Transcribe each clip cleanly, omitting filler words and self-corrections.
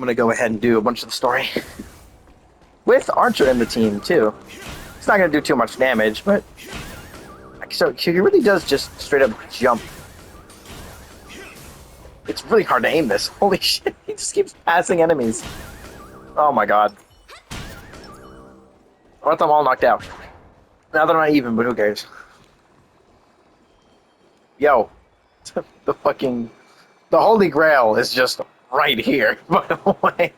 gonna go ahead and do a bunch of the story. With Archer in the team, too. It's not gonna do too much damage, but... So he really does just straight up jump. It's really hard to aim this. Holy shit, he just keeps passing enemies. Oh my god. I want them all knocked out. Now they're not even, but who cares? Yo. The fucking... The Holy Grail is just right here, by the way.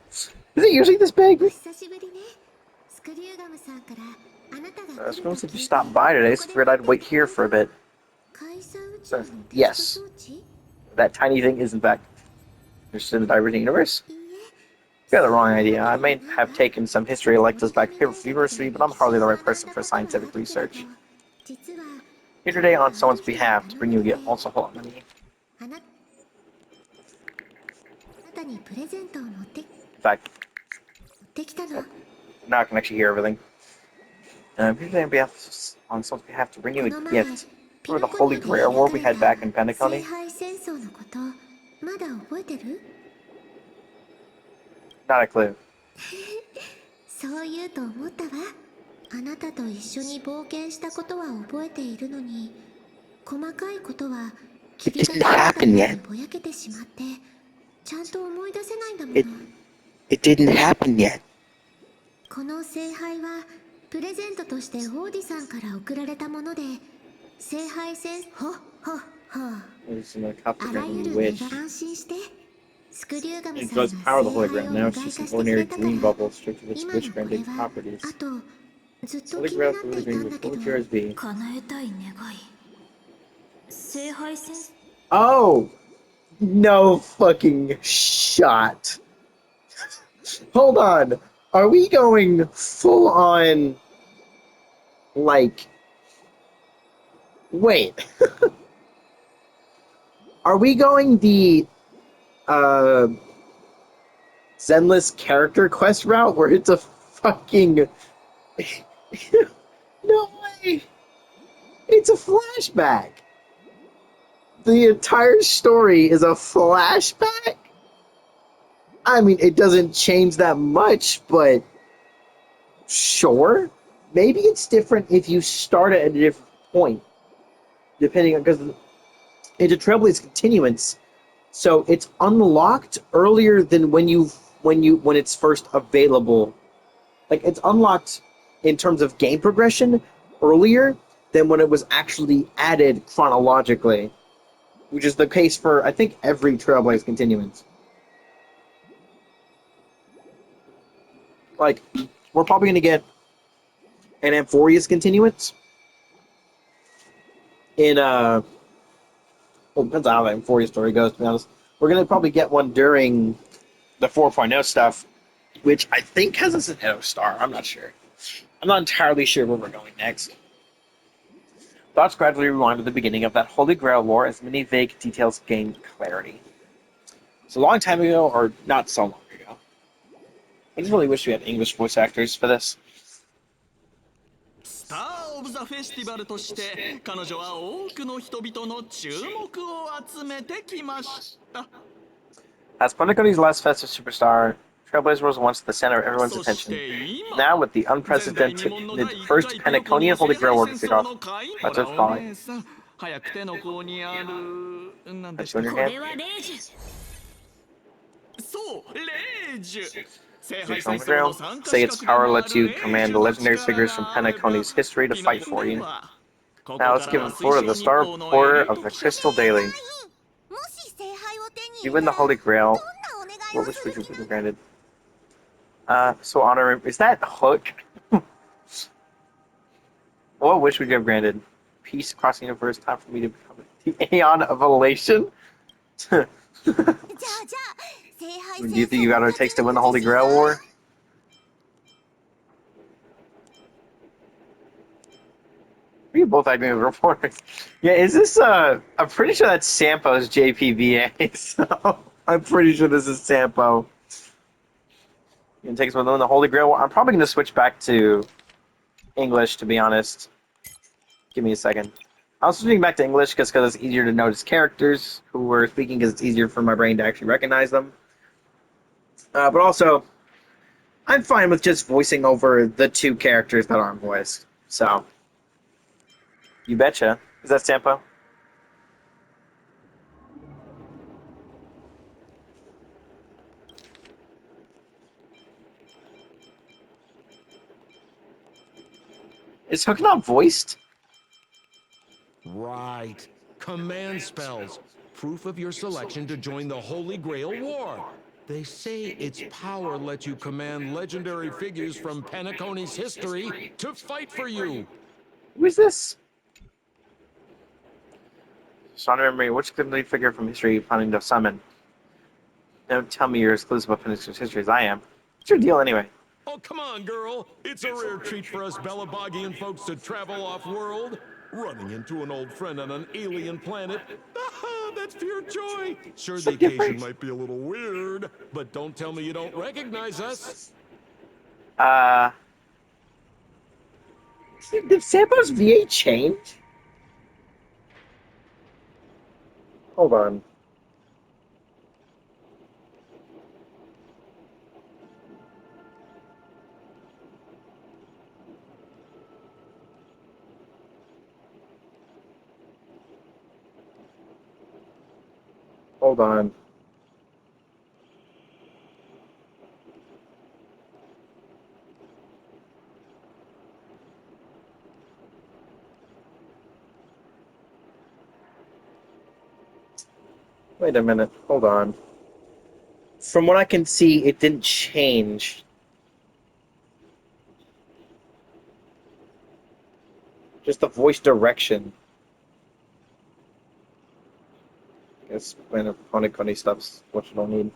Is it usually this big? I was supposed to just stop by today, so I figured I'd wait here for a bit. So, yes. That tiny thing is, in fact, interested in the divergent universe. You got the wrong idea. I may have taken some history electives back here for university, but I'm hardly the right person for scientific research. Here today on someone's behalf to bring you a gift. Also, hold on, let me... In fact, now I can actually hear everything. Here today on someone's behalf to bring you a gift for the Holy Grail War we had back in Penacony. Not a clue. It didn't happen yet. It didn't happen yet. It's in a copyright wish. It draws power of the hologram. Now it's just an ordinary green bubble stripped of its witch-granted properties. Holy Grail for the green with full cures be. Oh! No fucking shot. Hold on. Are we going full on, like... Wait. Are we going the, Zenless character quest route where it's a fucking... No way! It's a flashback! The entire story is a flashback? I mean, it doesn't change that much, but... Sure? Maybe it's different if you start at a different point. Depending on... Because it's a Trailblaze continuance, so it's unlocked earlier than when it's first available. Like, it's unlocked in terms of game progression earlier than when it was actually added chronologically. Which is the case for, I think, every Trailblaze continuance. Like, we're probably going to get an Amphorius continuance in, well, depends on how the Amphorius story goes, to be honest. We're going to probably get one during the 4.0 stuff, which I think has us an Edo Star. I'm not sure. I'm not entirely sure where we're going next. Thoughts gradually rewind to the beginning of that Holy Grail War as many vague details gain clarity. It's a long time ago, or not so long ago. I just really wish we had English voice actors for this. Star of the Festival として彼女は多くの人々の注目を集めてきました。 As Penacony's last festive superstar, Trailblazer was once the center of everyone's attention. Now, with the unprecedented first Penaconian Holy Grail War to kick off, let's just call it. That's in your hand. Say its power lets you command the legendary figures from Penacony's history to fight for you. Now let's give the floor to the star reporter of the Crystal Daily. You win the Holy Grail. What wish would you be granted? So honor... Is that Hook? What wish would you have granted? Peace across the universe. Time for me to become the Aeon of Elation? Do you think you got what it takes to win the Holy Grail War? We both acting as reporters. Yeah, is this, I'm pretty sure that's Sampo's JPBA, so I'm pretty sure this is Sampo. You can take us with the Holy Grail War. I'm probably going to switch back to English, to be honest. Give me a second. I was switching back to English because it's easier to notice characters who were speaking because it's easier for my brain to actually recognize them. But also, I'm fine with just voicing over the two characters that aren't voiced. So, you betcha. Is that Sampo? Is Hook not voiced? Right. Command spells. Proof of your selection to join the Holy Grail War. They say its power lets you command legendary figures from Penacony's history to fight for you. Who is this? Sean, remember which good lead figure from history you planning to summon? Don't tell me you're as clueless about Penacony's history as I am. What's your deal anyway? Oh, come on, girl. It's a rare treat for us Belabogian folks to travel off-world. Running into an old friend on an alien planet. Ah, that's pure joy. Sure, the occasion might be a little weird, but don't tell me you don't recognize us. Uh, did Sampo's VA change? Hold on. Hold on. Wait a minute. Hold on. From what I can see, it didn't change. Just the voice direction. I guess when a Honeycomb stuff's what you don't need.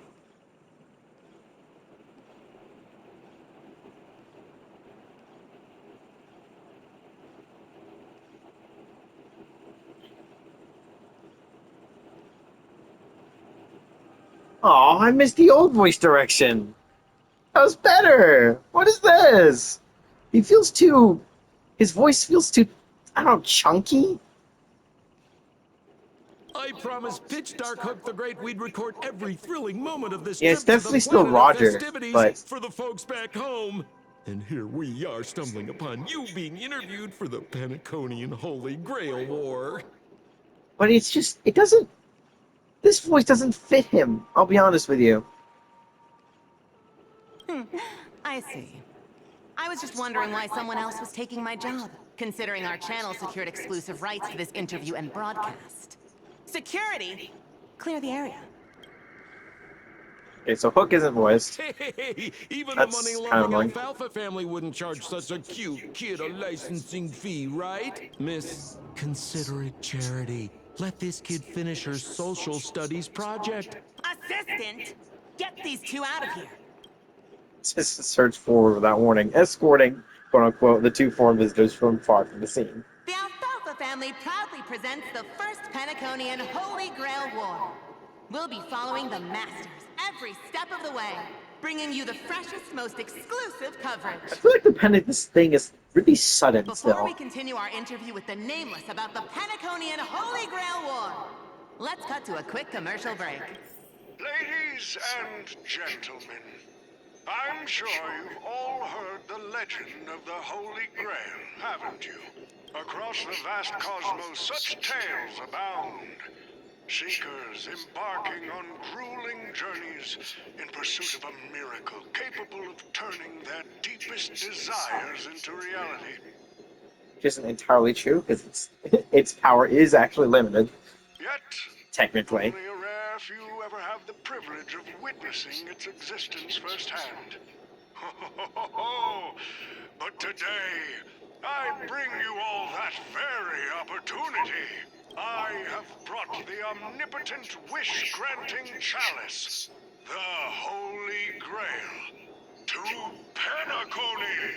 Aw, I missed the old voice direction. That was better. What is this? He feels too. His voice feels too. I don't know, chunky? I promised Pitch Dark Hook the Great we'd record every thrilling moment of this Yeah, it's trip to the definitely still planet of Roger, festivities but. for the folks back home. And here we are stumbling upon you being interviewed for the Penaconian Holy Grail War. But it's just. It doesn't. This voice doesn't fit him. I'll be honest with you. I see. I was just wondering why someone else was taking my job, considering our channel secured exclusive rights to this interview and broadcast. Security? Clear the area. Okay, so Hook isn't voiced. Hey, even the That's kind of money-loving annoying. alfalfa family wouldn't charge such a cute kid a licensing fee, right? Miss, consider it charity. Let this kid finish her social studies project. Assistant! Get these two out of here! Just search forward without warning, escorting, quote unquote, the two foreign visitors from far from the scene. The Alfalfa family proudly presents the first Penaconian Holy Grail War. We'll be following the Masters every step of the way, bringing you the freshest, most exclusive coverage. I feel like the pen of this thing is really sudden Before still. we continue our interview with the Nameless about the Penaconian Holy Grail War, let's cut to a quick commercial break. Ladies and gentlemen, I'm sure you've all heard the legend of the Holy Grail, haven't you? Across the vast cosmos, such tales abound. Seekers embarking on grueling journeys in pursuit of a miracle capable of turning their deepest desires into reality. Which isn't entirely true, because its power is actually limited, Yet, technically. only a rare few ever have the privilege of witnessing its existence firsthand. But today, I bring you all that very opportunity. I have brought the omnipotent wish-granting chalice, the Holy Grail, to Penacony.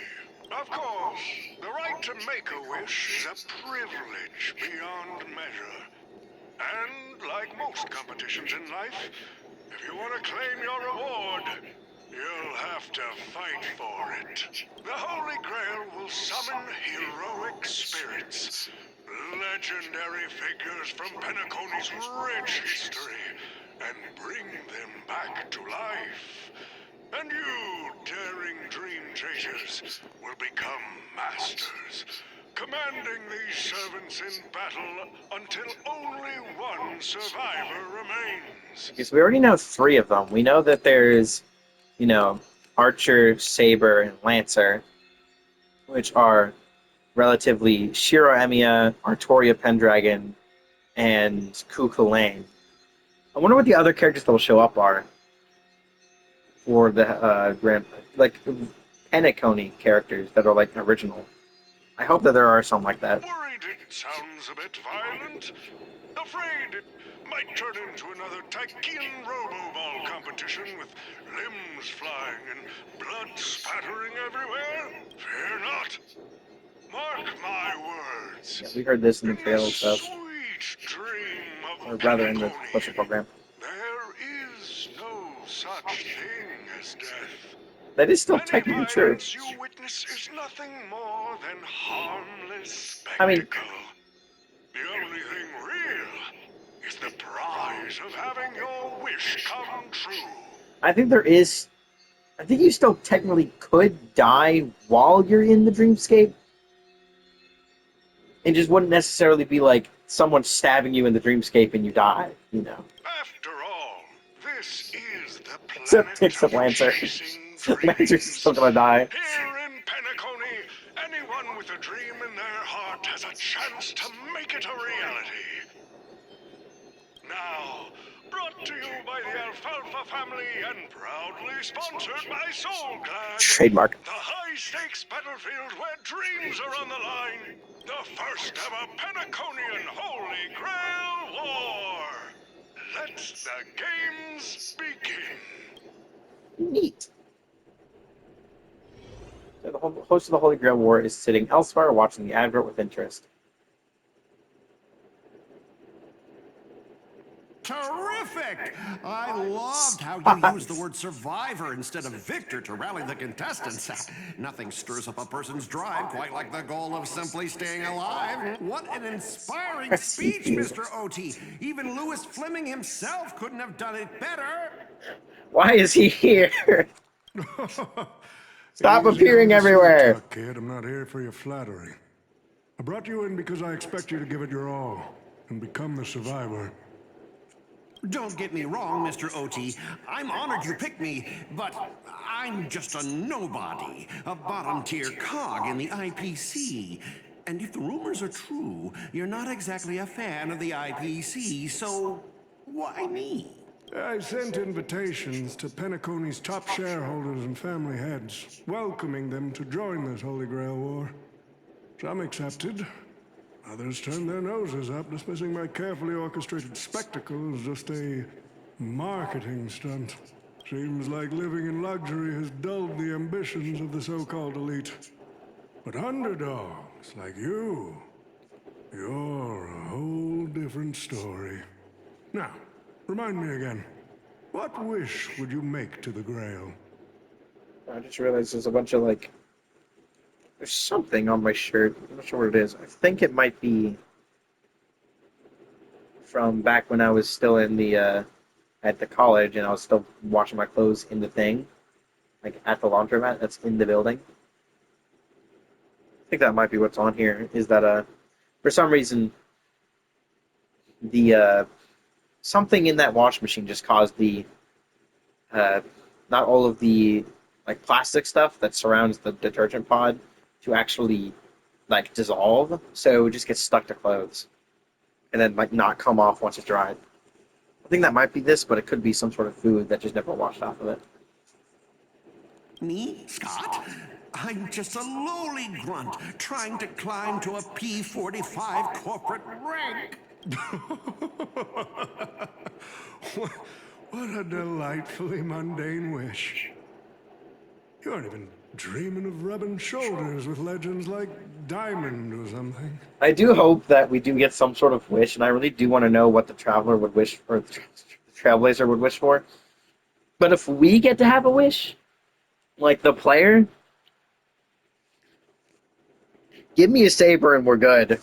Of course, the right to make a wish is a privilege beyond measure. And like most competitions in life, if you want to claim your reward, you'll have to fight for it. The Holy Grail will summon heroic spirits, legendary figures from Penacony's rich history, and bring them back to life. will become masters, commanding these servants in battle until only one survivor remains. Okay, so we already know 3 of them. We know that there's, Archer, Saber, and Lancer, which are relatively Shiro Emiya, Artoria Pendragon, and Cuckoo Lane. I wonder what the other characters that will show up are for the Grand, like Penacony characters that are like original. I hope that there are some like that. Worried it sounds a bit violent? Afraid it might turn into another Tykean Robo-Ball competition with limbs flying and blood spattering everywhere? Fear not. Mark my words. Yeah, we heard this in the In trailer the stuff, sweet dream or of rather in the Penacony, special program. there is no such thing as death. That is still Any technically true. violence you witness is nothing more than harmless I mean- spectacle. The only thing real is the prize of having your wish come true. I think you still technically could die while you're in the dreamscape. It just wouldn't necessarily be like someone stabbing you in the dreamscape and you die, After all, this is the Except planet of Lancer. chasing Lancer's dreams. still gonna die. Here in Penacony, anyone with a dream in their heart has a chance to make it a reality. Now, brought to you by the Alfalfa family and proudly sponsored by Soulglad. Trademark. The high-stakes battlefield where dreams are on the line. The first ever Penaconian Holy Grail War. Let the games begin. Neat. So the host of the Holy Grail War is sitting elsewhere watching the advert with interest. Terrific! I loved how you used the word survivor instead of victor to rally the contestants. Nothing stirs up a person's drive quite like the goal of simply staying alive. What an inspiring speech, Mr. OT. Even Louis Fleming himself couldn't have done it better. Why is he here? Stop Easy appearing on the everywhere. talk, kid. I'm not here for your flattery. I brought you in because I expect you to give it your all and become the survivor. Don't get me wrong, Mr. OT. I'm honored you picked me, but I'm just a nobody, a bottom-tier cog in the IPC. And if the rumors are true, you're not exactly a fan of the IPC, so why me? I sent invitations to Penacony's top shareholders and family heads, welcoming them to join this Holy Grail War. Some accepted. Others turned their noses up, dismissing my carefully orchestrated spectacle as just a marketing stunt. Seems like living in luxury has dulled the ambitions of the so-called elite. But underdogs like you're a whole different story. Now, remind me again, what wish would you make to the Grail? I just realized there's a bunch of there's something on my shirt. I'm not sure what it is. I think it might be from back when I was still in the at the college and I was still washing my clothes in the thing, like at the laundromat that's in the building. I think that might be what's on here. Is that for some reason the something in that wash machine just caused the not all of the plastic stuff that surrounds the detergent pod to actually dissolve, so it just gets stuck to clothes and then not come off once it's dried. I think that might be this, but it could be some sort of food that just never washed off of it. Me, Scott? I'm just a lowly grunt trying to climb to a P45 corporate rank. What a delightfully mundane wish. You aren't even dreaming of rubbing shoulders with legends like Diamond or something. I do hope that we do get some sort of wish, and I really do want to know what the Traveler would wish for, the Trailblazer would wish for. But if we get to have a wish, like the player, give me a saber and we're good.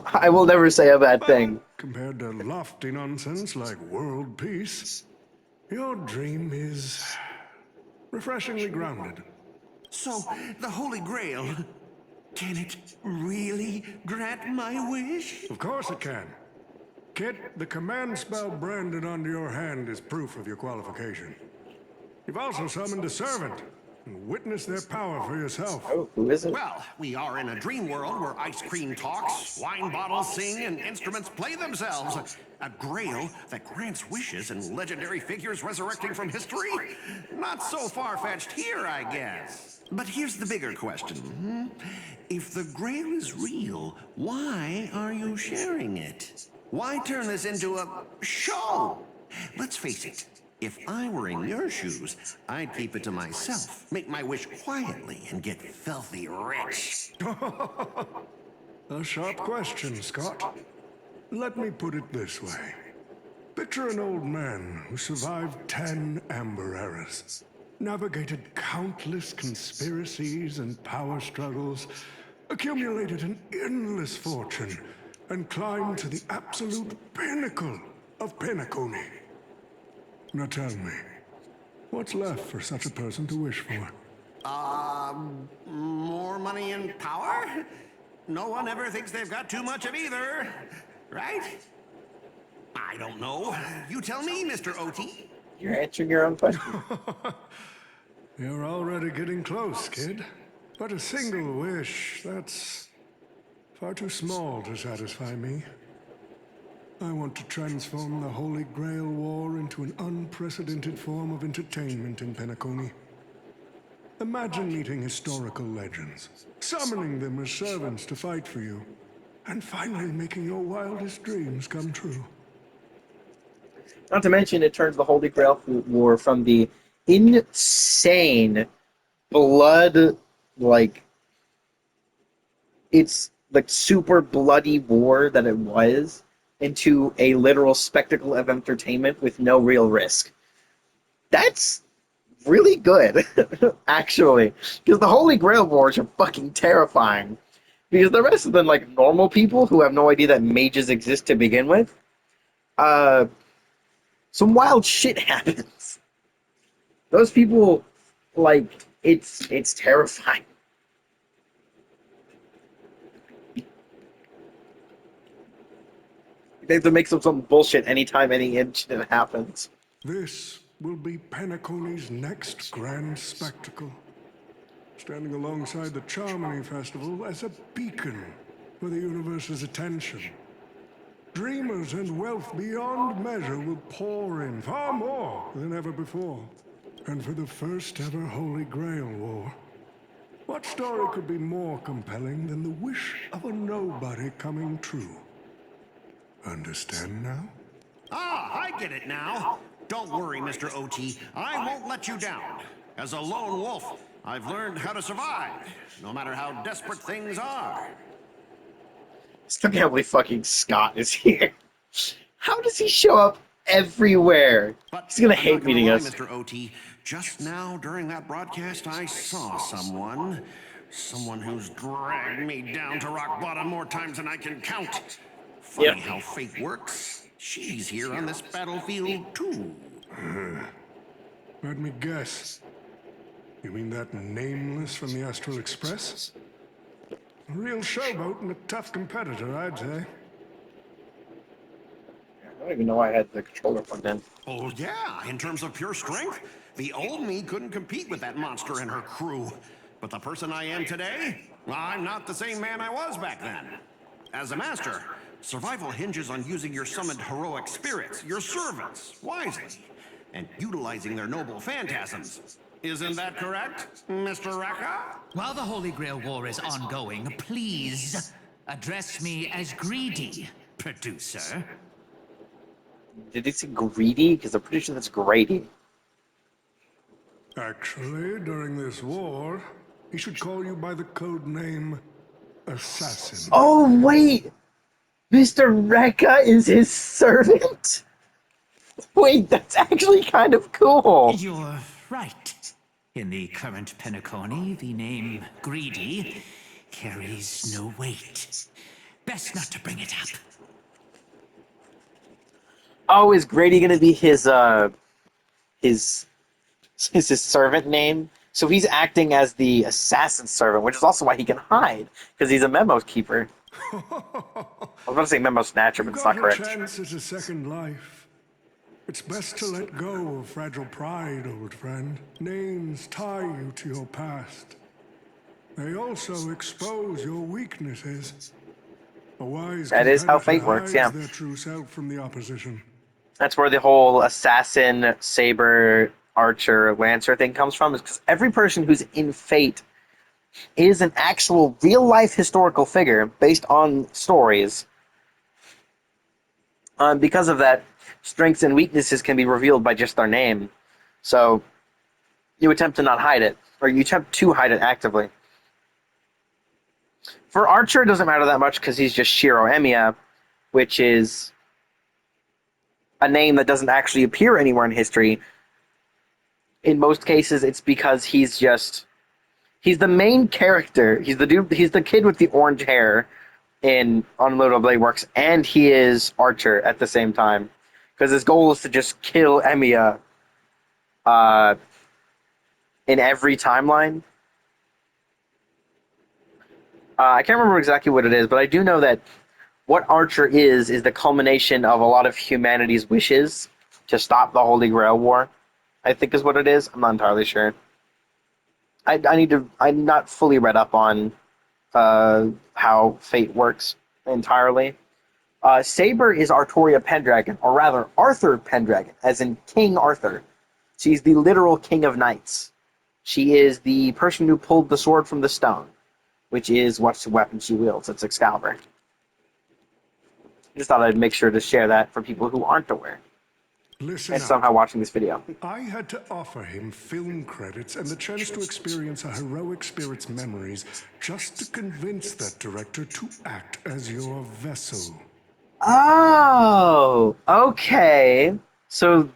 I will never say a bad thing. Compared to lofty nonsense like world peace, your dream is refreshingly grounded. So, the Holy Grail, can it really grant my wish? Of course it can. Kid, the command spell branded onto your hand is proof of your qualification. You've also summoned a servant and witnessed their power for yourself. Oh, who is it? Well, we are in a dream world where ice cream talks, wine bottles sing, and instruments play themselves. A grail that grants wishes and legendary figures resurrecting from history? Not so far-fetched here, I guess. But here's the bigger question. If the grail is real, why are you sharing it? Why turn this into a show? Let's face it. If I were in your shoes, I'd keep it to myself, make my wish quietly, and get filthy rich. A sharp question, Scott. Let me put it this way. Picture an old man who survived 10 Amber Eras, navigated countless conspiracies and power struggles, accumulated an endless fortune, and climbed to the absolute pinnacle of Penacony. Now tell me, what's left for such a person to wish for? More money and power? No one ever thinks they've got too much of either, right? I don't know. You tell me, Mr. OT. You're answering your own question. You're already getting close, kid. But a single wish, that's far too small to satisfy me. I want to transform the Holy Grail War into an unprecedented form of entertainment in Penacony. Imagine meeting historical legends, summoning them as servants to fight for you, and finally making your wildest dreams come true. Not to mention, it turns the Holy Grail War from the insane blood, it's like super bloody war that it was, into a literal spectacle of entertainment with no real risk. That's really good, actually. Because the Holy Grail Wars are fucking terrifying. Because the rest of them, like normal people who have no idea that mages exist to begin with, some wild shit happens. Those people, it's terrifying. They have to make some bullshit anytime any incident happens. This will be Penacony's next grand spectacle, standing alongside the Charmony Festival as a beacon for the universe's attention. Dreamers and wealth beyond measure will pour in, far more than ever before. And for the first ever Holy Grail War, what story could be more compelling than the wish of a nobody coming true? Understand now? Ah, I get it now. Don't worry, Mr. OT. I won't let you down. As a lone wolf, I've learned how to survive, no matter how desperate things are. I can't believe fucking Scott is here. How does he show up everywhere? But He's gonna I'm hate not gonna meeting lie, us. Mr. OT. Just now, during that broadcast, I saw someone who's dragged me down to rock bottom more times than I can count. Funny how fate works. She's here on this battlefield, too. Let me guess. You mean that nameless from the Astral Express? A real showboat and a tough competitor, I'd say. I don't even know why I had the controller plugged in. Oh, yeah, in terms of pure strength, the old me couldn't compete with that monster and her crew. But the person I am today, I'm not the same man I was back then. As a master, survival hinges on using your summoned heroic spirits, your servants, wisely, and utilizing their noble phantasms. Isn't that correct, Mr. Raka? While the Holy Grail War is ongoing, please address me as Greedy, producer. Did he say greedy? Because I'm pretty sure that's Grady. Actually, during this war, he should call you by the code name Assassin. Oh, wait! Mr. Rekka is his servant? Wait, that's actually kind of cool. You're right. In the current Penacony, the name Greedy carries no weight. Best not to bring it up. Oh, is Grady gonna be his servant name? So he's acting as the assassin servant, which is also why he can hide, because he's a memo keeper. I was about to say memo snatcher, You but it's got not a correct. chance at a second life. It's best to let go of fragile pride, old friend. Names tie you to your past. They also expose your weaknesses. A wise That is how competitor fate works, yeah. hides their true self from the opposition. That's where the whole assassin, saber, archer, lancer thing comes from, is because every person who's in Fate is an actual real life historical figure based on stories. Because of that, strengths and weaknesses can be revealed by just their name. So you attempt to not hide it, or you attempt to hide it actively. For Archer, it doesn't matter that much because he's just Shiro Emiya, which is a name that doesn't actually appear anywhere in history. In most cases, it's because he's the main character. He's the dude. He's the kid with the orange hair in Unloadable Blade Works, and he is Archer at the same time because his goal is to just kill Emiya in every timeline. I can't remember exactly what it is, but I do know that what Archer is the culmination of a lot of humanity's wishes to stop the Holy Grail War, I think is what it is. I'm not entirely sure. I'm not fully read up on how fate works entirely. Saber is Artoria Pendragon, or rather Arthur Pendragon, as in King Arthur. She's the literal king of knights. She is the person who pulled the sword from the stone, which is what weapon she wields. It's Excalibur. Just thought I'd make sure to share that for people who aren't aware Listen and up. somehow watching this video. I had to offer him film credits and the chance to experience a heroic spirit's memories just to convince that director to act as your vessel. Oh, okay. So,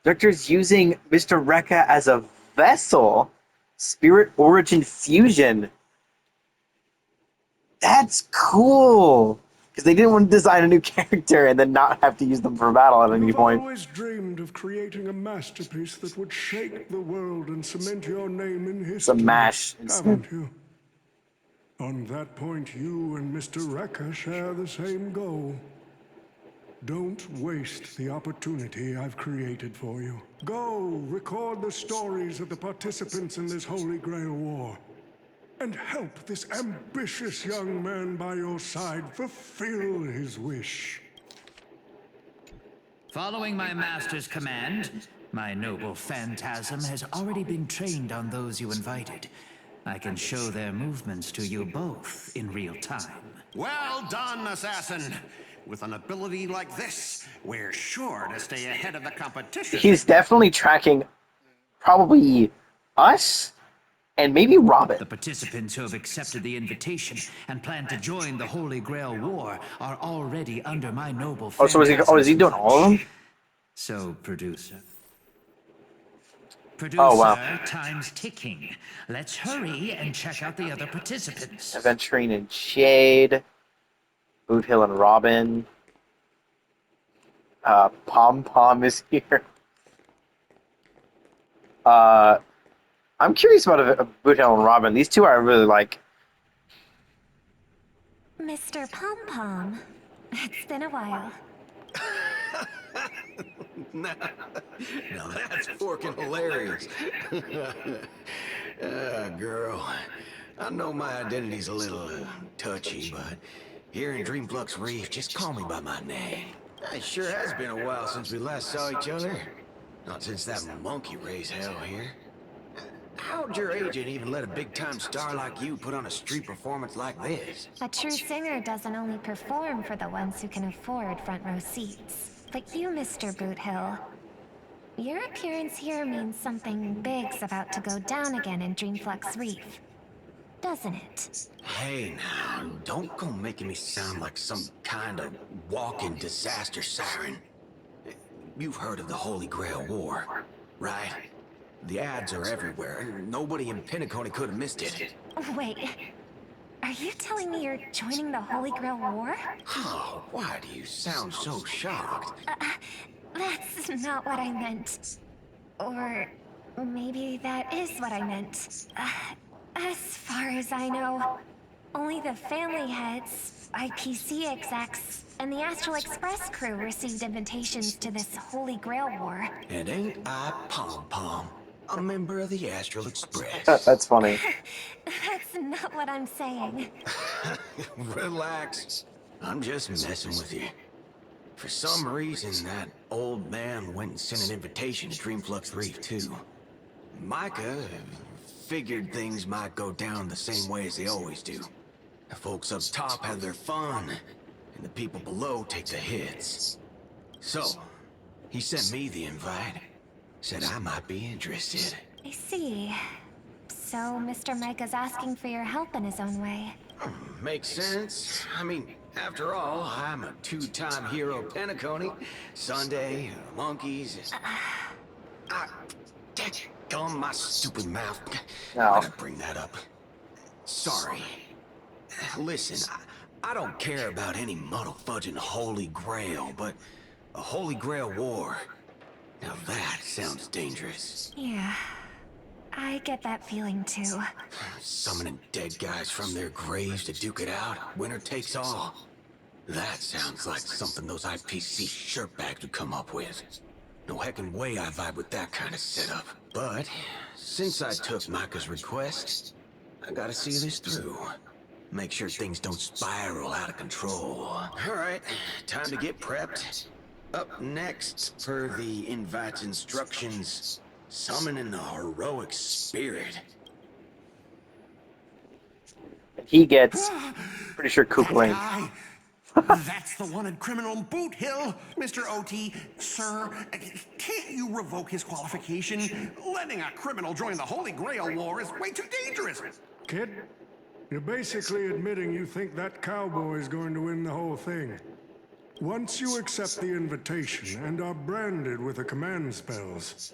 Director's using Mr. Rekka as a vessel. Spirit Origin Fusion. That's cool. Because they didn't want to design a new character and then not have to use them for battle at any You've point. always dreamed of creating a masterpiece that would shake the world and cement your name in history, Some MASH haven't you? On that point, you and Mr. Rekka share the same goal. Don't waste the opportunity I've created for you. Go record the stories of the participants in this Holy Grail War, and help this ambitious young man by your side fulfill his wish. Following my master's command, my noble phantasm has already been trained on those you invited. I can show their movements to you both in real time. Well done, assassin. With an ability like this, we're sure to stay ahead of the competition. He's definitely tracking probably us and maybe Robin. The participants who have accepted the invitation and plan to join the Holy Grail War are already under my noble Oh, so is he doing all of them? So, producer. Oh, wow. Time's ticking. Let's hurry and check out the other participants. Aventurine and Shade. Boot Hill and Robin. Pom Pom is here. I'm curious about Boot Hill and Robin. These two I really like. Mr. Pom Pom, it's been a while. Now that's forking hilarious. Girl, I know my identity's a little touchy, but here in Dreamflux Reef, just call me by my name. It sure has been a while since we last saw each other. Not since that monkey raised hell here. How'd your agent even let a big-time star like you put on a street performance like this? A true singer doesn't only perform for the ones who can afford front row seats. But you, Mr. Boothill, your appearance here means something big's about to go down again in Dreamflux Reef, doesn't it? Hey now, don't go making me sound like some kind of walking disaster siren. You've heard of the Holy Grail War, right? The ads are everywhere. Nobody in Penacony could have missed it. Wait, are you telling me you're joining the Holy Grail War? Oh, why do you sound so shocked? That's not what I meant. Or maybe that is what I meant. As far as I know, only the family heads, IPC execs, and the Astral Express crew received invitations to this Holy Grail War. And ain't I Pom Pom, a member of the Astral Express? That's funny. That's not what I'm saying. Relax. I'm just messing with you. For some reason, that old man went and sent an invitation to Dreamflux Reef, too. Micah figured things might go down the same way as they always do. The folks up top have their fun, and the people below take the hits. So, he sent me the invite. Said I might be interested. I see. So Mr. Micah's asking for your help in his own way. Makes sense. I mean, after all, I'm a two-time hero Penacony. Sunday, monkeys. Gum my stupid mouth. Why'd I bring that up? Sorry. Listen, I don't care about any muddle-fudging Holy Grail, but a Holy Grail war. Now that sounds dangerous. Yeah. I get that feeling too. Summoning dead guys from their graves to duke it out. Winner takes all. That sounds like something those IPC shirtbags would come up with. No heckin' way I vibe with that kind of setup. But, since I took Micah's request, I gotta see this through. Make sure things don't spiral out of control. Alright, time to get prepped. Up next, per the invite's instructions, summoning the heroic spirit. He gets, pretty sure Kook That Lane. guy. That's the wanted criminal Boot Hill. Mr. OT, sir, can't you revoke his qualification? Letting a criminal join the Holy Grail War is way too dangerous. Kid, you're basically admitting you think that cowboy is going to win the whole thing. Once you accept the invitation and are branded with the command spells,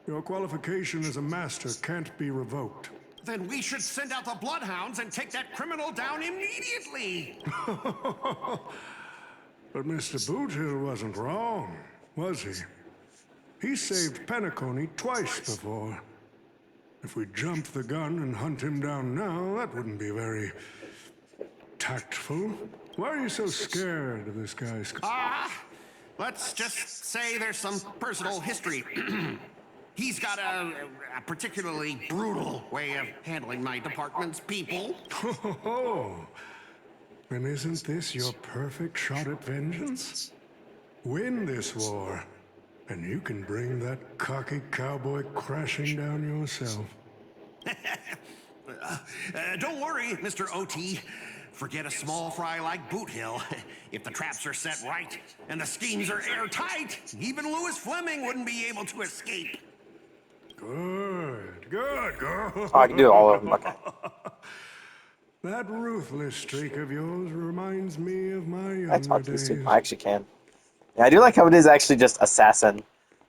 your qualification as a master can't be revoked. Then we should send out the bloodhounds and take that criminal down immediately. But Mr. Boothill wasn't wrong, was he? He saved Penacony twice before. If we jump the gun and hunt him down now, that wouldn't be very tactful. Why are you so scared of this guy's... Let's just say there's some personal history. He's got a particularly brutal way of handling my department's people. Oh, then isn't this your perfect shot at vengeance? Win this war, and you can bring that cocky cowboy crashing down yourself. Don't worry, Mr. OT. Forget a small fry like Boot Hill. If the traps are set right and the schemes are airtight, even Louis Fleming wouldn't be able to escape. Good, good, good. Oh, I can do all of them. Okay. That ruthless streak of yours reminds me of my I younger talk to these days. two. I actually can. Yeah, I do like how it is actually just assassin.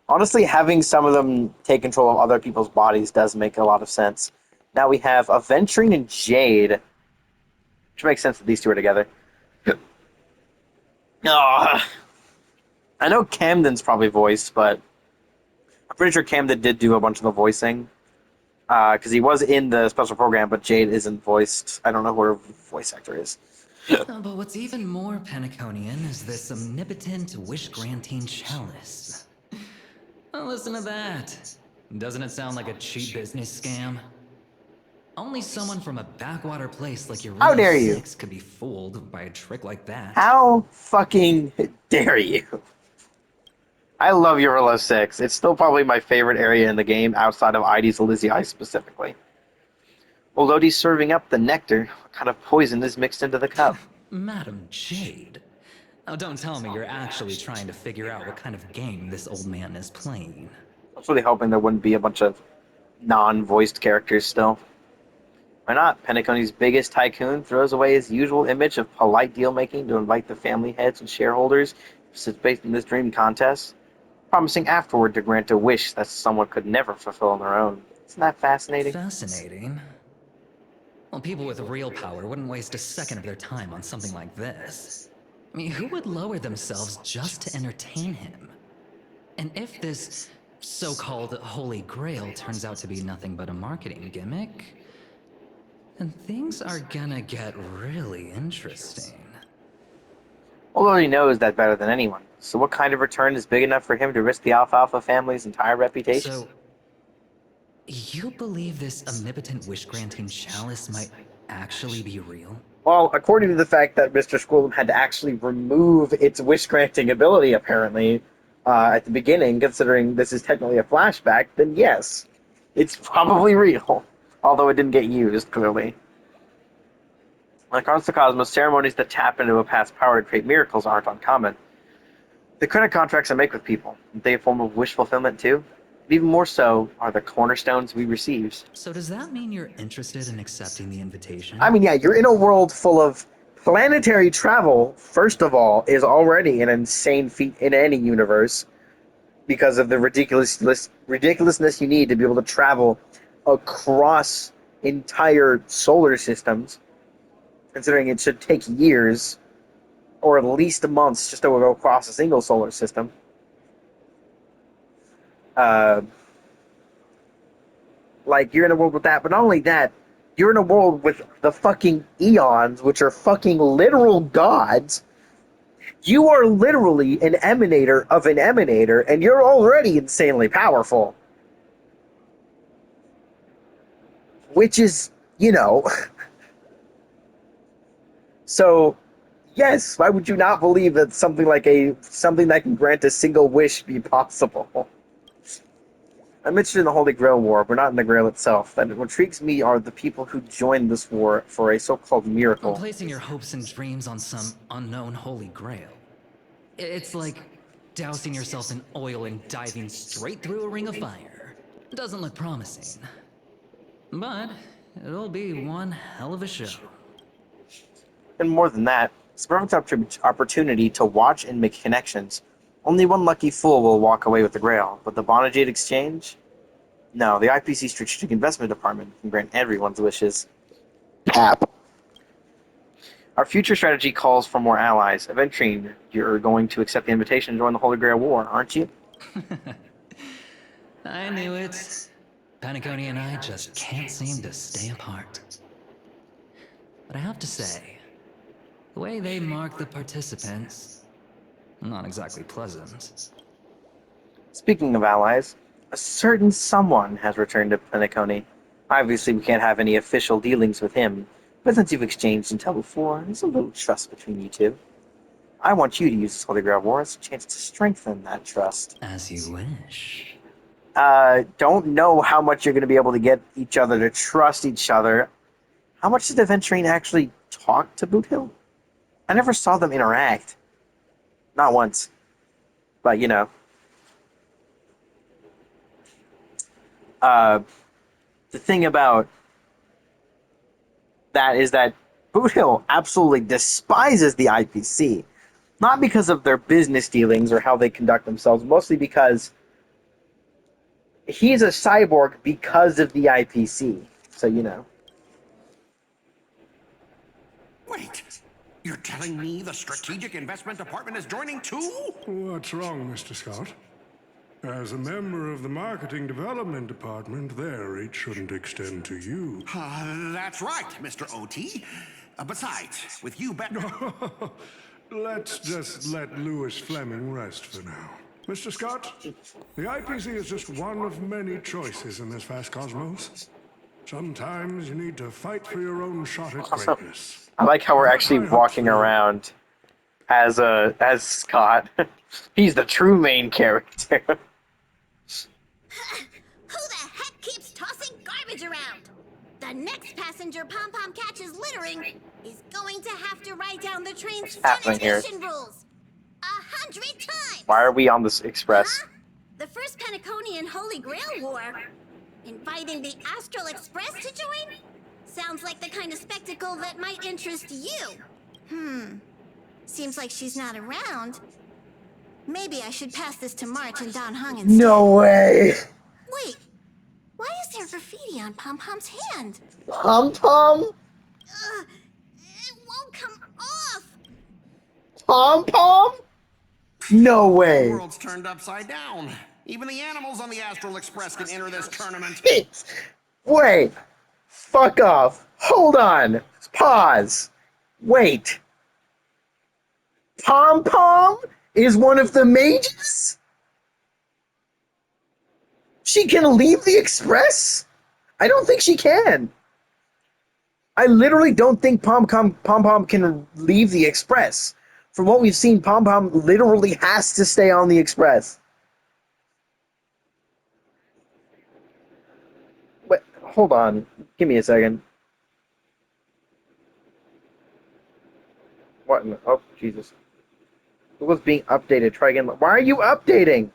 Honestly, having some of them take control of other people's bodies does make a lot of sense. Now we have Aventurine and Jade, which makes sense that these two are together. I know Camden's probably voiced, but I'm pretty sure Camden did do a bunch of the voicing. Because he was in the special program, but Jade isn't voiced. I don't know who her voice actor is. But what's even more Penaconian is this omnipotent wish-granting chalice. Oh, listen to that. Doesn't it sound like a cheap business scam? Only someone from a backwater place like your How dare you? 6 could be fooled by a trick like that. How fucking dare you? I love Eurolo 6. It's still probably my favorite area in the game, outside of Ides Elysiae specifically. Well, Lodi's serving up the nectar. What kind of poison is mixed into the cup? Madam Jade. Oh, don't tell me you're actually trying to figure out what kind of game this old man is playing. I was really hoping there wouldn't be a bunch of non-voiced characters still. Why not? Penacony's biggest tycoon throws away his usual image of polite deal-making to invite the family heads and shareholders to participate in this dream contest, promising afterward to grant a wish that someone could never fulfill on their own. Isn't that fascinating? Fascinating? Well, people with real power wouldn't waste a second of their time on something like this. I mean, who would lower themselves just to entertain him? And if this so-called Holy Grail turns out to be nothing but a marketing gimmick, and things are gonna get really interesting. Although he knows that better than anyone. So what kind of return is big enough for him to risk the Alfalfa family's entire reputation? So, you believe this omnipotent wish-granting chalice might actually be real? Well, according to the fact that Mr. Squirrel had to actually remove its wish-granting ability, apparently, at the beginning, considering this is technically a flashback, then yes, it's probably real. Although it didn't get used, clearly. Across the cosmos, ceremonies that tap into a past power to create miracles aren't uncommon. The credit contracts I make with people, are they a form of wish fulfillment too? But even more so are the cornerstones we receive. So does that mean you're interested in accepting the invitation? I mean, yeah, you're in a world full of planetary travel, first of all, is already an insane feat in any universe because of the ridiculousness you need to be able to travel across entire solar systems, considering it should take years or at least months just to go across a single solar system. Like, you're in a world with that, but not only that, you're in a world with the fucking eons, which are fucking literal gods. You are literally an emanator of an emanator, and you're already insanely powerful. Which is, you know... So, yes, why would you not believe that something that can grant a single wish be possible? I'm interested in the Holy Grail War, but not in the Grail itself. That what intrigues me are the people who joined this war for a so-called miracle. Placing your hopes and dreams on some unknown Holy Grail. It's like dousing yourself in oil and diving straight through a ring of fire. Doesn't look promising. But it'll be one hell of a show. And more than that, it's a perfect opportunity to watch and make connections. Only one lucky fool will walk away with the Grail, but the Bonajade Exchange? No, the IPC Strategic Investment Department can grant everyone's wishes. Tap. Our future strategy calls for more allies. Eventually, you're going to accept the invitation to join the Holy Grail War, aren't you? I knew it. Paniconi and I just can't seem to stay apart. But I have to say, the way they mark the participants, not exactly pleasant. Speaking of allies, a certain someone has returned to Paniconi. Obviously, we can't have any official dealings with him, but since you've exchanged intel before, there's a little trust between you two. I want you to use this Holy Grail War as a chance to strengthen that trust. As you wish. Don't know how much you're going to be able to get each other to trust each other. How much did the Venturine actually talk to Boot Hill? I never saw them interact. Not once. But, you know. The thing about that is that Boot Hill absolutely despises the IPC. Not because of their business dealings or how they conduct themselves, mostly because he's a cyborg because of the IPC. So, you know. Wait, you're telling me the Strategic Investment Department is joining too? What's wrong, Mr. Scott? As a member of the Marketing Development Department, their reach shouldn't extend to you. That's right, Mr. OT. Besides, with you back... Let's just let Lewis Fleming rest for now. Mr. Scott, the IPC is just one of many choices in this vast cosmos. Sometimes you need to fight for your own shot at greatness. I like how we're actually walking around as Scott. He's the true main character. Who the heck keeps tossing garbage around? The next passenger Pom Pom catches littering is going to have to write down the train's sanitation rules 100 times. Why are we on this express? Huh? The first Paniconian Holy Grail War? Inviting the Astral Express to join? Sounds like the kind of spectacle that might interest you. Seems like she's not around. Maybe I should pass this to March and Don Hung instead. No way! Wait, why is there graffiti on Pom Pom's hand? Pom Pom? It won't come off! Pom Pom? No way! The world's turned upside down. Even the animals on the Astral Express can enter this tournament. Wait. Fuck off. Hold on. Pause. Wait. Pom Pom is one of the mages? She can leave the Express? I don't think she can. I literally don't think Pom Pom can leave the Express. From what we've seen, Pom Pom literally has to stay on the Express. Wait, hold on. Give me a second. What? Oh, Jesus. Google's being updated. Try again. Why are you updating?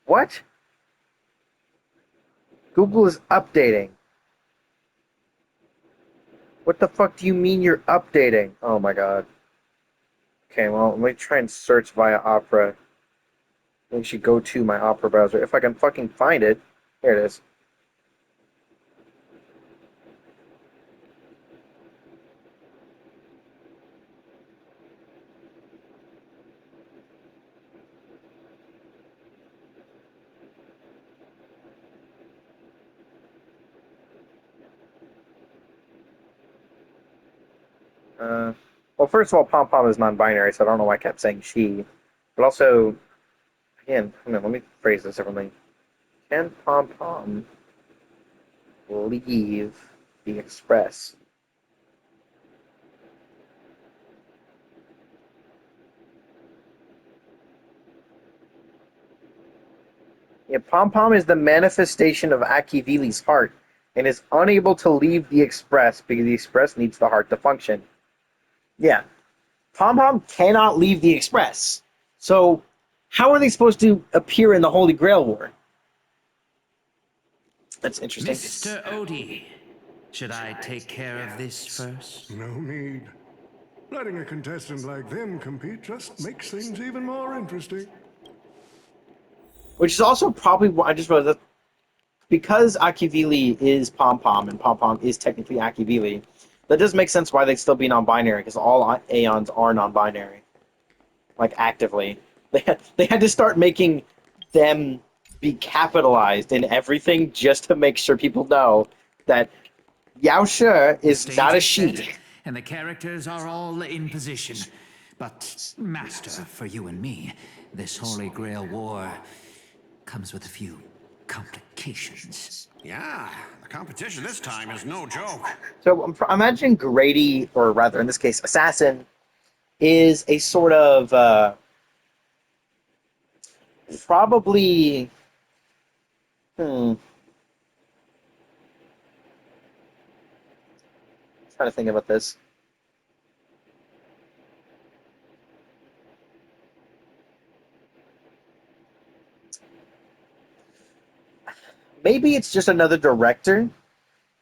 What? Google is updating. What the fuck do you mean you're updating? Oh my god. Okay, well, let me try and search via Opera. I should go to my Opera browser. If I can fucking find it. Here it is. Well, first of all, Pom Pom is non-binary, so I don't know why I kept saying she. But also, again, let me phrase this differently. Can Pom Pom leave the Express? Yeah, Pom Pom is the manifestation of Akivili's heart and is unable to leave the Express because the Express needs the heart to function. Yeah. Pom Pom cannot leave the Express. So, how are they supposed to appear in the Holy Grail War? That's interesting. Mr. Odie, should I take care of this first? No need. Letting a contestant like them compete just makes things even more interesting. Which is also probably why I just realized that because Akivili is Pom Pom and Pom Pom is technically Akivili, that does make sense why they'd still be non-binary because all Aeons are non-binary. Like, actively. They had to start making them be capitalized in everything just to make sure people know that Yao Shi is not a she. And the characters are all in position. But, Master, for you and me, this Holy Grail War comes with a few complications. Yeah, the competition this time is no joke. So imagine Grady, or rather in this case, Assassin, is a sort of probably trying to think about this. Maybe it's just another director.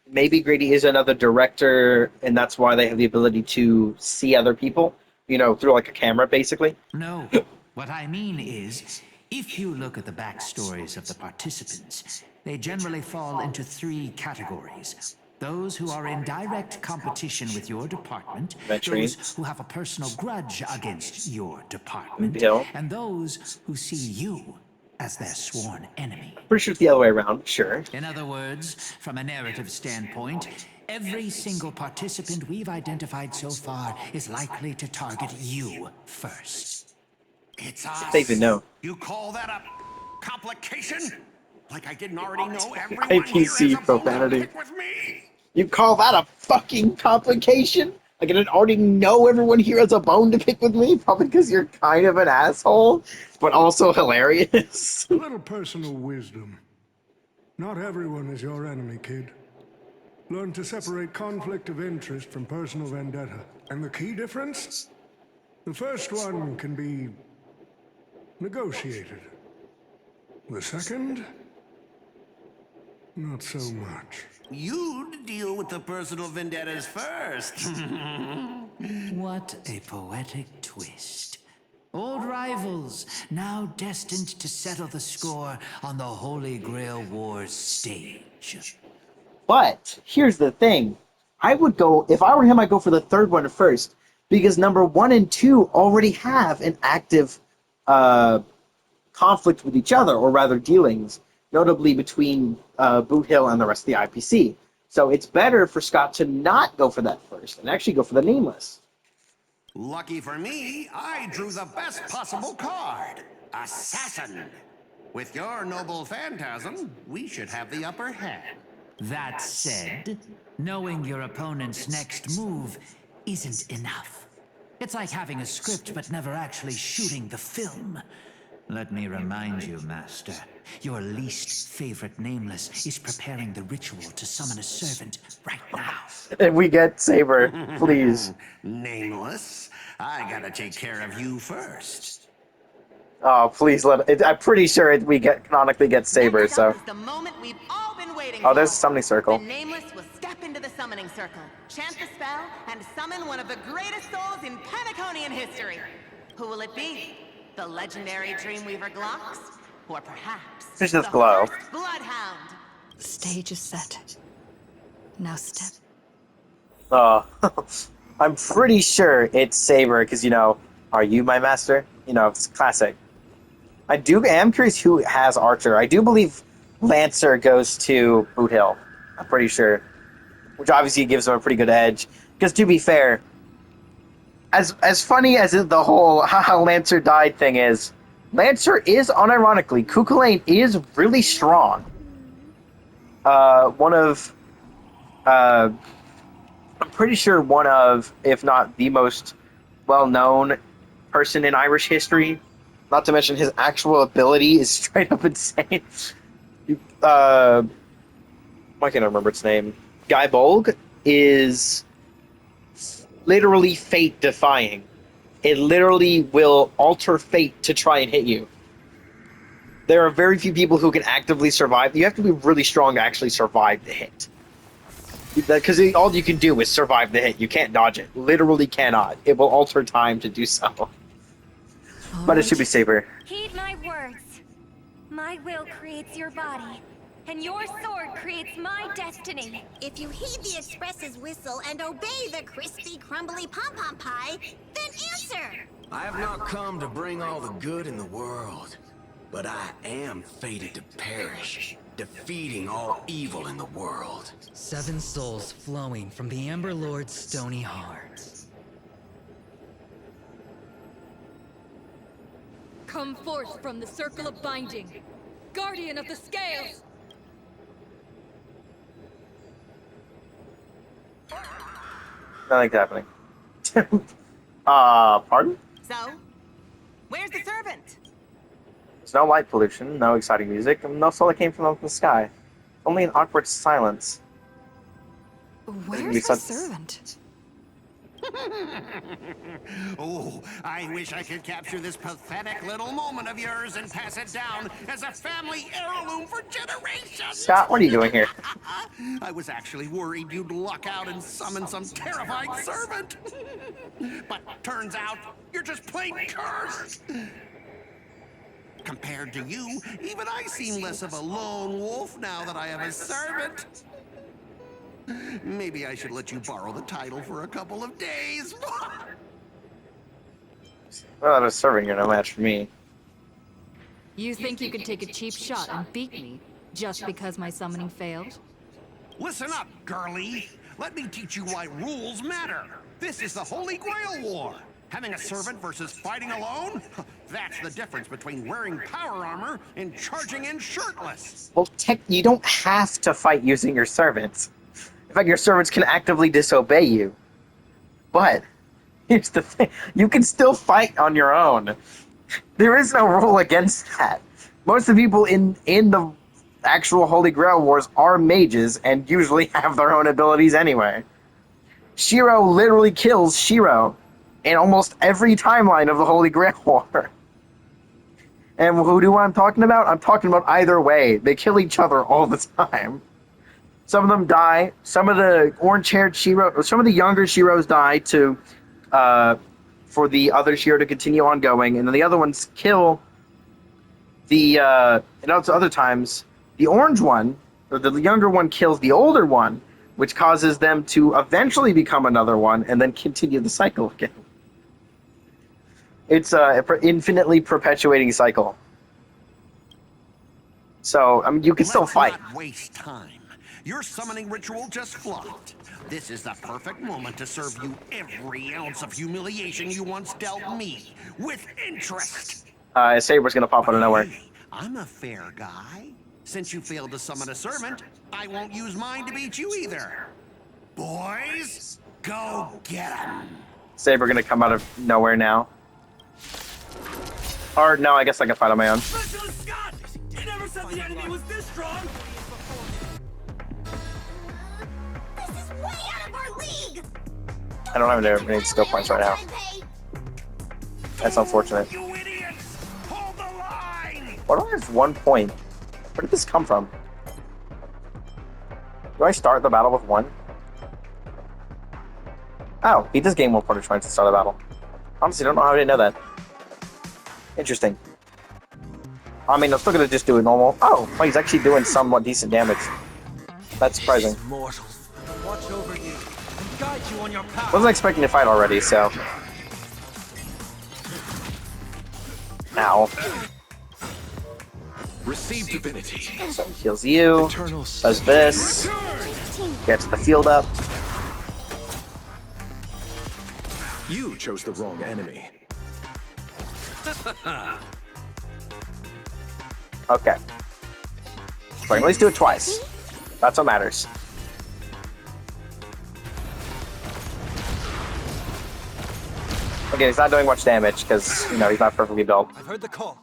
Maybe Grady is another director, and that's why they have the ability to see other people, through like a camera, basically. No, what I mean is, if you look at the backstories of the participants, they generally fall into 3 categories. Those who are in direct competition with your department, those who have a personal grudge against your department, and those who see you as their sworn enemy. Pretty sure it's the other way around, sure. In other words, from a narrative standpoint, every single participant we've identified so far is likely to target you first. It's us. They even know. You call that a complication? Like I didn't already know everyone here IPC has a profanity. bone to pick with me. You call that a fucking complication? Like, I didn't already know everyone here has a bone to pick with me? Probably because you're kind of an asshole, but also hilarious. A little personal wisdom. Not everyone is your enemy, kid. Learn to separate conflict of interest from personal vendetta. And the key difference? The first one can be negotiated. The second? Not so much. You'd deal with the personal vendettas first. What a poetic twist. Old rivals, now destined to settle the score on the Holy Grail Wars stage. But here's the thing. If I were him, I'd go for the third one first. Because number 1 and 2 already have an active conflict with each other, or rather dealings, notably between Boot Hill and the rest of the IPC. So it's better for Scott to not go for that first and actually go for the Nameless. Lucky for me, I drew the best possible card. Assassin. With your noble phantasm, we should have the upper hand. That said, knowing your opponent's next move isn't enough. It's like having a script but never actually shooting the film. Let me remind you, Master, your least favorite Nameless is preparing the ritual to summon a servant right now. And we get Saber, please. Nameless, I gotta take care of you first. Oh, please let it. I'm pretty sure we canonically get Saber, Next so. up is the moment we've all been waiting Oh, for. there's a summoning circle. The Nameless will step into the summoning circle, chant the spell, and summon one of the greatest souls in Penaconian history. Who will it be? The legendary Dreamweaver Glocks? Or perhaps It's just the Glow. first Bloodhound? Stage is set. Now step. I'm pretty sure it's Saber, because, are you my master? It's classic. I am curious who has Archer. I do believe Lancer goes to Boot Hill. I'm pretty sure. Which obviously gives him a pretty good edge. Because to be fair, as funny as the whole haha Lancer died thing is, Lancer is unironically, Cuchulainn is really strong. I'm pretty sure one of, if not the most well-known person in Irish history. Not to mention his actual ability is straight up insane. Why can't I remember its name? Guy Bolg is literally fate-defying. It literally will alter fate to try and hit you. There are very few people who can actively survive. You have to be really strong to actually survive the hit. Because all you can do is survive the hit. You can't dodge it. Literally cannot. It will alter time to do so. But it should be Saber. Heed my words. My will creates your body, and your sword creates my destiny. If you heed the Express's whistle and obey the crispy, crumbly pom-pom pie, then answer! I have not come to bring all the good in the world, but I am fated to perish, defeating all evil in the world. 7 souls flowing from the Amber Lord's stony heart. Come forth from the circle of binding, guardian of the scales! Nothing's happening. Pardon? So, where's the servant? There's no light pollution, no exciting music, and no soul that came from up in the sky. Only an awkward silence. Where's the servant? Oh, I wish I could capture this pathetic little moment of yours and pass it down as a family heirloom for generations. Scott, what are you doing here? I was actually worried you'd luck out and summon some terrifying servant. But turns out you're just plain cursed. Compared to you, even I seem less of a lone wolf now that I have a servant. Maybe I should let you borrow the title for a couple of days. Well, a serving you're no match for me. You think you can take a cheap shot and beat me just because my summoning failed? Listen up, girlie. Let me teach you why rules matter. This is the Holy Grail War. Having a servant versus fighting alone? That's the difference between wearing power armor and charging in shirtless. Well, you don't have to fight using your servants. In fact, your servants can actively disobey you. But, here's the thing. You can still fight on your own. There is no rule against that. Most of the people in the actual Holy Grail Wars are mages and usually have their own abilities anyway. Shiro literally kills Shiro in almost every timeline of the Holy Grail War. And who do I'm talking about? I'm talking about either way. They kill each other all the time. Some of them die. Some of the orange-haired Shiro, some of the younger Shiros die for the other Shiro to continue on going, and then the other ones kill the. And also other times, the orange one or the younger one kills the older one, which causes them to eventually become another one, and then continue the cycle again. It's an infinitely perpetuating cycle. So, I mean, you can still Let's fight. not waste time. Your summoning ritual just flopped. This is the perfect moment to serve you every ounce of humiliation you once dealt me, with interest. Saber's gonna pop out of nowhere. Hey, I'm a fair guy. Since you failed to summon a servant, I won't use mine to beat you either. Boys, go get him. Saber gonna come out of nowhere now. Or, no, I guess I can fight on my own. Specialist Scott! You never said the enemy was this strong! This is way out of our league! I don't have any skill points right now. That's unfortunate. You idiots! Hold the line! Why do I have 1 point? Where did this come from? Do I start the battle with 1? Oh, he does gain 1 point of trying to start a battle. Honestly, don't know how I didn't know that. Interesting. I mean, I'm still gonna just do a normal. Oh, well, he's actually doing somewhat decent damage. That's surprising. Mortals, watch over you and guide you on your path. Wasn't expecting to fight already, so. Ow. Receive divinity. So he heals you. Does this. Gets the field up. You chose the wrong enemy. Okay. So I can at least do it twice. That's what matters. Again, he's not doing much damage because, you know, he's not perfectly built. I've heard the call.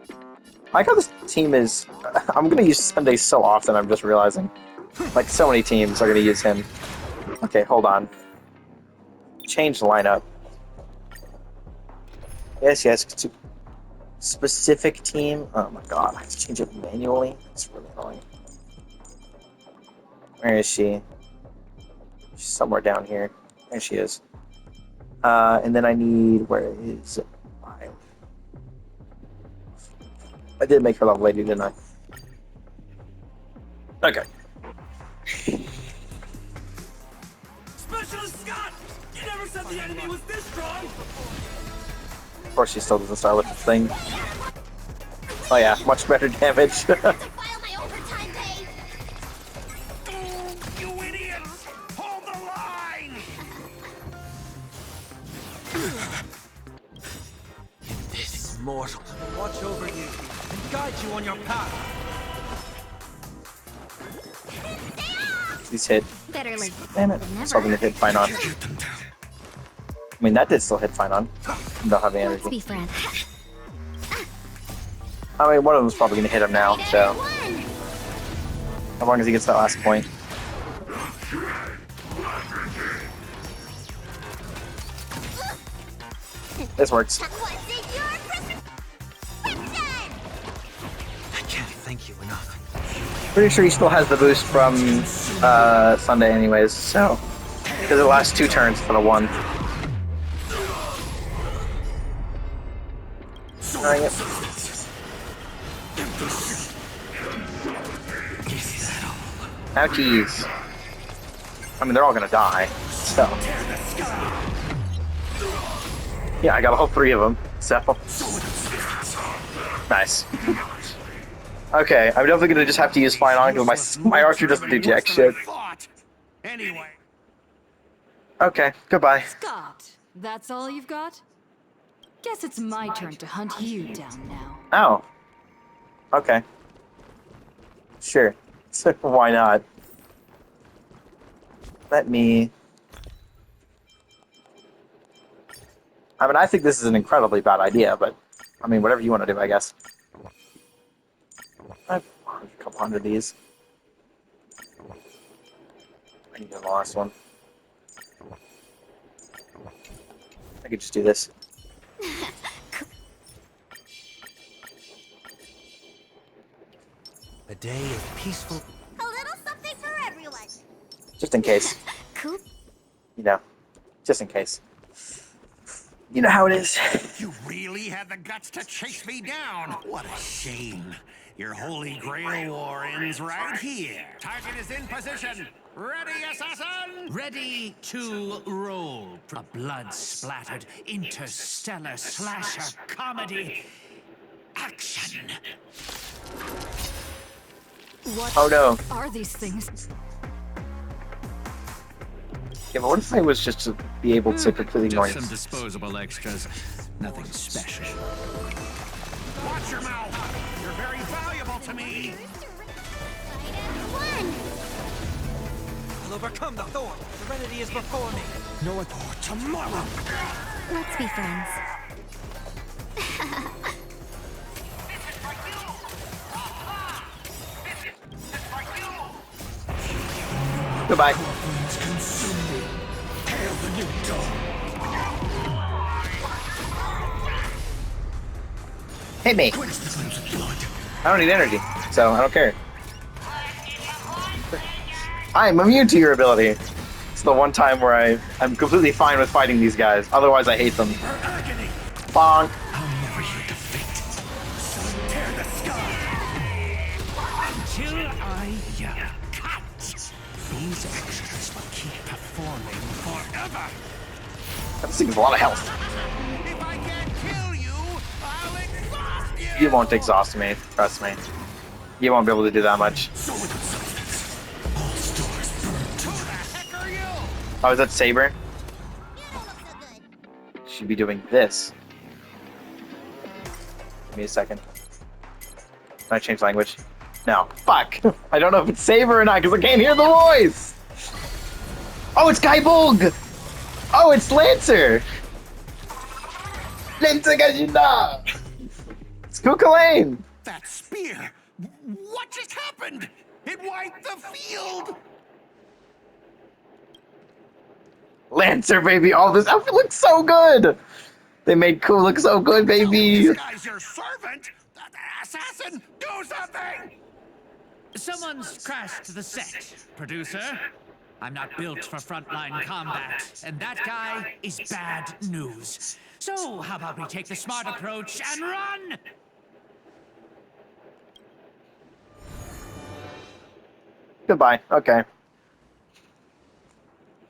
I like how this team is... I'm going to use Sunday so often, I'm just realizing. Like, so many teams are going to use him. Okay, hold on. Change the lineup. Yes, to specific team. Oh my god, I have to change it manually. It's really annoying. Where is she? She's somewhere down here. There she is. And then I need... Where is it? I did make her level lady, didn't I? Okay. Specialist Scott! You never said the enemy was this strong! Of course, she still doesn't start with the thing. Oh yeah, much better damage. File my overtime pay! You idiots! Hold the line! This mortal, watch over you and guide you on your path. He's hit. Better late Damn it. than I was never. hoping to hit fine on. I mean, that did still hit fine on. Don't have the Let's be energy. friends. I mean, one of them's probably going to hit him now, so. As long as he gets that last point. This works. What's in your prescription? I can't thank you enough. Pretty sure he still has the boost from Sunday anyways, so. Because it lasts 2 turns instead of 1. Dang it. Ouchies. I mean, they're all gonna die, so. Yeah, I got all 3 of them, so. Nice. Okay, I'm definitely gonna just have to use Fine On because my archer doesn't do jack shit. Anyway. Okay, goodbye. Scott, that's all you've got? Guess it's my turn to hunt you down now. Oh. Okay. Sure. Why not? Let me... I mean, I think this is an incredibly bad idea, but... I mean, whatever you want to do, I guess. I have a couple hundred of these. I need the last one. I could just do this. A day of peaceful. A little something for everyone. Just in case. Cool. You know. Just in case. You know how it is. You really had the guts to chase me down. What a shame. Your Holy Grail war ends right here. Target is in position. Ready, assassin? Ready to roll. A blood-splattered interstellar slasher comedy. Action. What Oh no. are these things? Yeah, but what if I was just to be able to completely ignore Just it? some disposable extras. Nothing special. Watch your mouth! You're very valuable to me! I'll overcome the thorn. Serenity is before me. No more tomorrow! Let's be friends. Goodbye. Hit me. I don't need energy, so I don't care. I'm immune to your ability. It's the one time where I'm completely fine with fighting these guys. Otherwise, I hate them. Bonk. I'll never hear defeat. Tear the sky until I yell cut. These extras will keep performing forever. That thing's a lot of health. If I can't kill you, I'll exhaust you! You won't exhaust me, trust me. You won't be able to do that much. So without substance, all stores burn to the heck are you? Oh, is that Saber? Should be doing this. Give me a second. Can I change language? No. Fuck! I don't know if it's Saber or not because I can't hear the voice! Oh, it's Kaibulg! Oh, it's Lancer! Lancer Gajina! It's Kukulane! That spear! What just happened? It wiped the field! Lancer, baby! Oh, this outfit looks so good! They made Ku look so good, baby! This guy's your servant! Assassin, do something! Someone's crashed the set, producer. I'm not built for frontline combat, and that guy is bad news. So, how about we take the smart approach and run? Goodbye. Okay.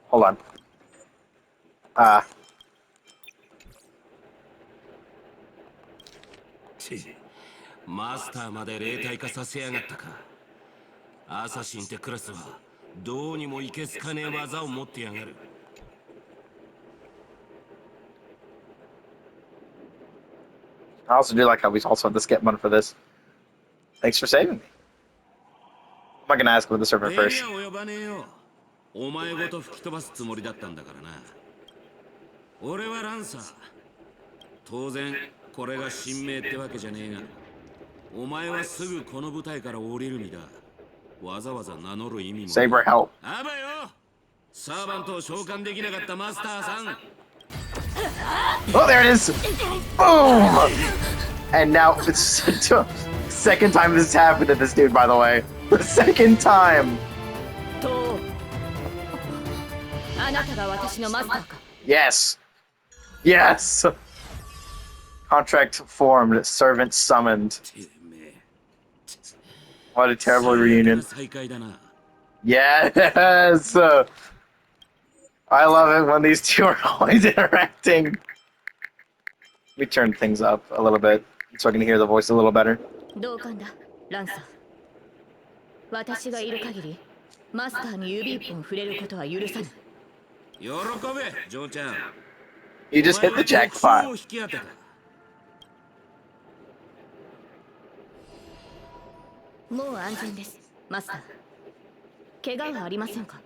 Hold on.マスターまで霊体化させやがったか。アサシンってクラスはどうにもいけすかねえ技を持ってやがる。I also do like how we also had the skip button for this. Thanks for saving me. I'm not gonna ask with the servant first. 呼ばねえよ。お前ごと吹き飛ばすつもりだったんだからな。俺はランサー。当然これが神明ってわけじゃねえが、お前はすぐこの舞台から降りる身だ。わざわざ名乗る意味も。Saber help. あばよ。サーバントを召喚できなかったマスターさん。Oh, there it is! Boom! And now it's the second time this has happened to this dude, by the way. The second time! Yes! Yes! Contract formed, servant summoned. What a terrible reunion. Yes! I love it when these two are always interacting. Let me turn things up a little bit so I can hear the voice a little better. 同感だ、ランサー。私がいる限り、マスターに指一本触れることは許さない。喜べ、ジョーちゃん。You just hit the jackpot. もう安全です、マスター。怪我はありませんか？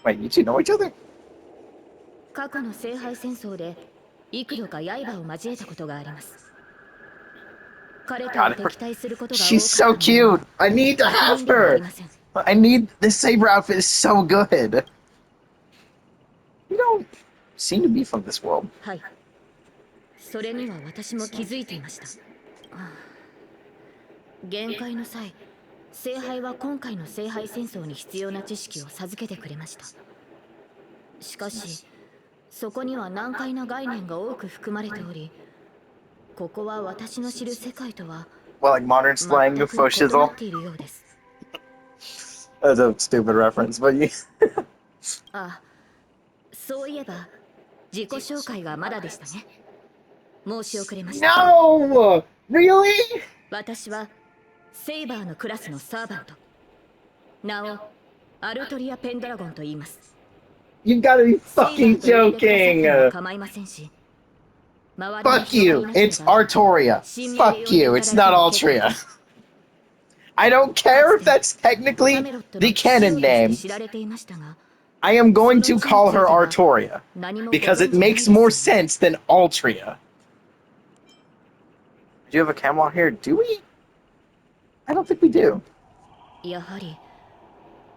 Wait, you two know each other? 過去の聖杯戦争で幾度か刃を交えたことがあります。彼とは敵対することが多かった。 She's so cute! I need to have her! I need this saber outfit is so good! You don't seem to be from this world. はい。それには私も気づいていました。限界の際、聖杯は今回の聖杯戦争に必要な知識を授けてくれました。しかし、そこには難解な概念が多く含まれており、ここは私の知る世界とは Well, like modern slang of faux shizzle. That's a stupid reference, but you. あ、そういえば自己紹介がまだでしたね。申し遅れました。No! Really? 私はセイバーのクラスのサーバント。名をアルトリア・ペンドラゴンと言います。You gotta be fucking joking! 構いませんし。Fuck you! It's Artoria. Fuck you! It's not Altria. I don't care if that's technically the canon name. I am going to call her Artoria because it makes more sense than Altria. Do you have a camel here? Do we? I don't think we do. やはり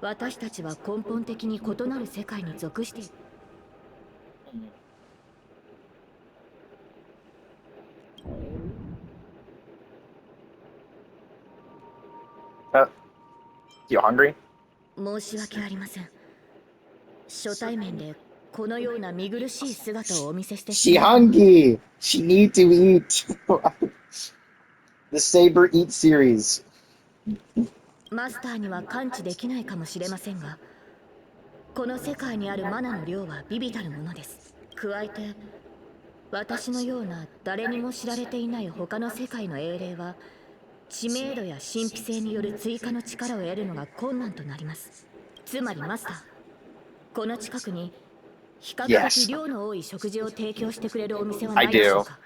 私たちは根本的に異なる世界に属している。You hungry? 申し訳ありません。初対面でこのような見苦しい姿をお見せしてし She まう。hungry. She need to eat. The Saber Eat series. マスターには感知できないかもしれませんが、この世界にあるマナの量は微々たるものです。加えて、私のような誰にも知られていない他の世界の英霊は、知名度や神秘性による追加の力を得るのが困難となります。つまりマスター、この近くに比較的量の多い食事を提供してくれるお店はないでしょうか。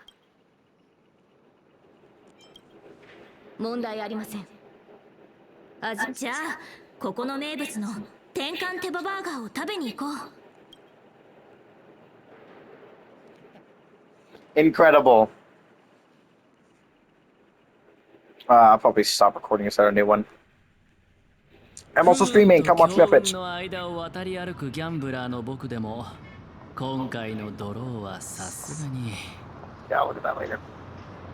問題ありません。じゃあここの名物の転換手羽バーガーを食べに行こう。 Incredible. I'll probably stop recording and start a new one. I'm also streaming. Come watch me on Twitch. の間を渡り歩くギャンブラーの僕でも今回のドローはさすがに。Yeah, I'll look at that later.